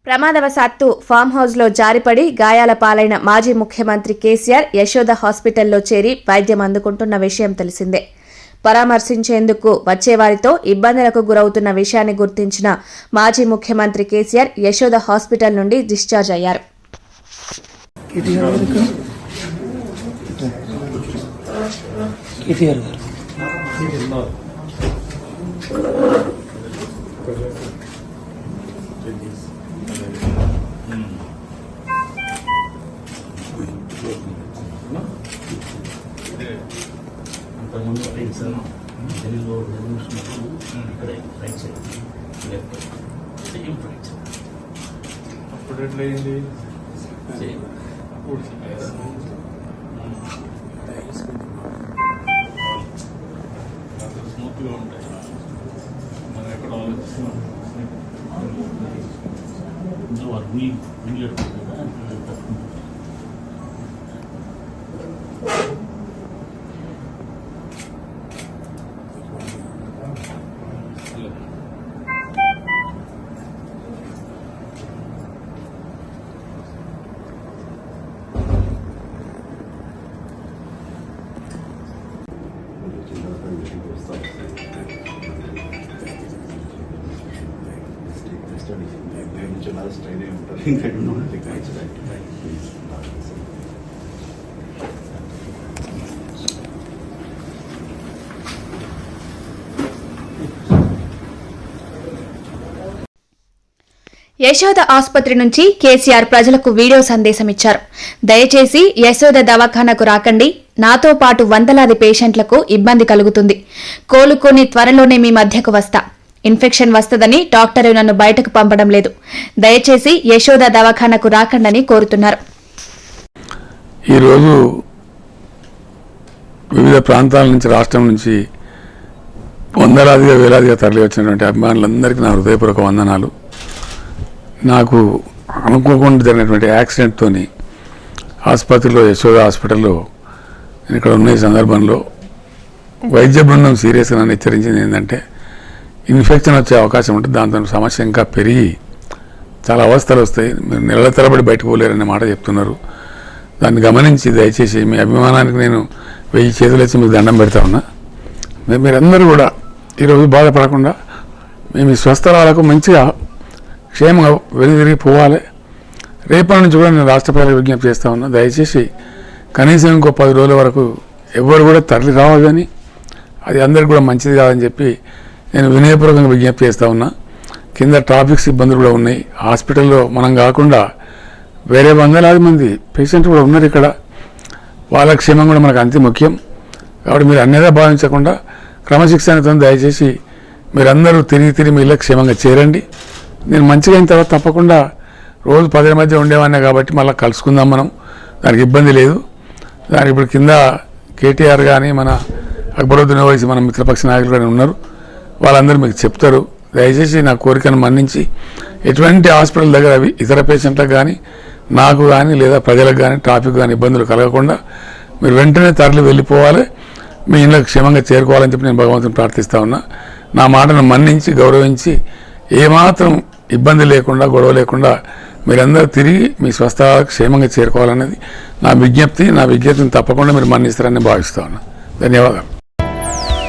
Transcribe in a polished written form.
ప్రమాదవశాత్తు ఫామ్ హౌస్లో జారిపడి గాయాల పాలైన మాజీ ముఖ్యమంత్రి కేసీఆర్ యశోద హాస్పిటల్లో చేరి వైద్యం అందుకుంటున్న విషయం తెలిసిందే. పరామర్శించేందుకు వచ్చేవారితో ఇబ్బందులకు గురవుతున్న విషయాన్ని గుర్తించిన మాజీ ముఖ్యమంత్రి కేసీఆర్ యశోద హాస్పిటల్ నుండి డిశ్చార్జ్ అయ్యారు. స్మూత్గా ఉంటాయి. మనం ఎక్కడ ఆలోచిస్తున్నాం యశోద ఆసుపత్రి నుంచి కేసీఆర్ ప్రజలకు వీడియో సందేశం ఇచ్చారు. దయచేసి యశోద దవాఖానకు రాకండి, నాతో పాటు వందలాది పేషెంట్లకు ఇబ్బంది కలుగుతుంది. కోలుకొని త్వరలోనే మీ మధ్యకు వస్తా. ఇన్ఫెక్షన్ వస్తదని డాక్టర్లు నన్ను బయటకు పంపడం లేదు. దయచేసి యశోద దవాఖానకు రాకండని కోరుతున్నారు. ఈరోజు వివిధ ప్రాంతాల నుంచి, రాష్ట్రం నుంచి వందలాదిగా వేలాదిగా తరలి వచ్చినటువంటి అభిమానులందరికీ నా హృదయపూర్వక వందనాలు. నాకు అనుకోకుండా జరిగినటువంటి యాక్సిడెంట్తో ఆసుపత్రిలో, యశోద హాస్పిటల్లో నేను ఇక్కడ ఉన్న సందర్భంలో వైద్య బృందం సీరియస్గా నన్ను హెచ్చరించింది ఏంటంటే, ఇన్ఫెక్షన్ వచ్చే అవకాశం ఉంటుంది, దాంతో సమస్య ఇంకా పెరిగి చాలా అవస్థలు వస్తాయి, మీరు నెలల తరబడి బయటకు పోలేరనే మాట చెప్తున్నారు. దాన్ని గమనించి దయచేసి మీ అభిమానానికి నేను 1000 చేతులు వచ్చి మీకు దండం పెడతా ఉన్నా. మీరందరూ కూడా ఈరోజు బాధపడకుండా మేము ఈ స్వస్థలాలకు మంచిగా క్షేమంగా వెనుదిరిగి పోవాలి. రేపటి నుంచి కూడా నేను రాష్ట్ర ప్రజలకు విజ్ఞప్తి చేస్తూ ఉన్నా, దయచేసి కనీసం ఇంకో 10 రోజుల వరకు ఎవరు కూడా తరలి రావద్దని, అది అందరికి కూడా మంచిది కాదని చెప్పి నేను వినయపూర్వకంగా విజ్ఞప్తి చేస్తూ ఉన్నా. కింద ట్రాఫిక్ ఇబ్బందులు కూడా ఉన్నాయి. హాస్పిటల్లో మనం కాకుండా వేరే వందలాది మంది పేషెంట్లు కూడా ఉన్నారు ఇక్కడ. వాళ్ళ క్షేమం కూడా మనకు అంతే ముఖ్యం. కాబట్టి మీరు అన్నేదా భావించకుండా క్రమశిక్షణతో దయచేసి మీరందరూ తిరిగి మీ ఇళ్ళ క్షేమంగా చేరండి. నేను మంచిగా అయిన తర్వాత తప్పకుండా రోజు 10 మధ్య ఉండేవాడినే కాబట్టి మళ్ళీ కలుసుకుందాం మనం, దానికి ఇబ్బంది లేదు. దానికి ఇప్పుడు కింద కేటీఆర్ కానీ మన అక్బరుద్దీన్ ఓవైసీ మన మిత్రపక్ష నాయకులు కానీ ఉన్నారు, వాళ్ళందరూ మీకు చెప్తారు. దయచేసి నా కోరికను మన్నించి ఎటువంటి హాస్పిటల్ దగ్గర ఇతర పేషెంట్లకు కానీ, నాకు కానీ, లేదా ప్రజలకు కానీ ట్రాఫిక్ కానీ ఇబ్బందులు కలగకుండా మీరు వెంటనే తరలి వెళ్ళిపోవాలి, మీ ఇళ్ళకి క్షేమంగా చేరుకోవాలని చెప్పి నేను భగవంతుని ప్రార్థిస్తూ ఉన్నా. నా మాటను మన్నించి గౌరవించి ఏమాత్రం ఇబ్బంది లేకుండా, గొడవ లేకుండా మీరందరూ తిరిగి మీ స్వస్థలాలకు క్షేమంగా చేరుకోవాలనేది నా విజ్ఞప్తి. నా విజ్ఞప్తిని తప్పకుండా మీరు మన్నిస్తారని భావిస్తూ ఉన్నా. ధన్యవాదాలు.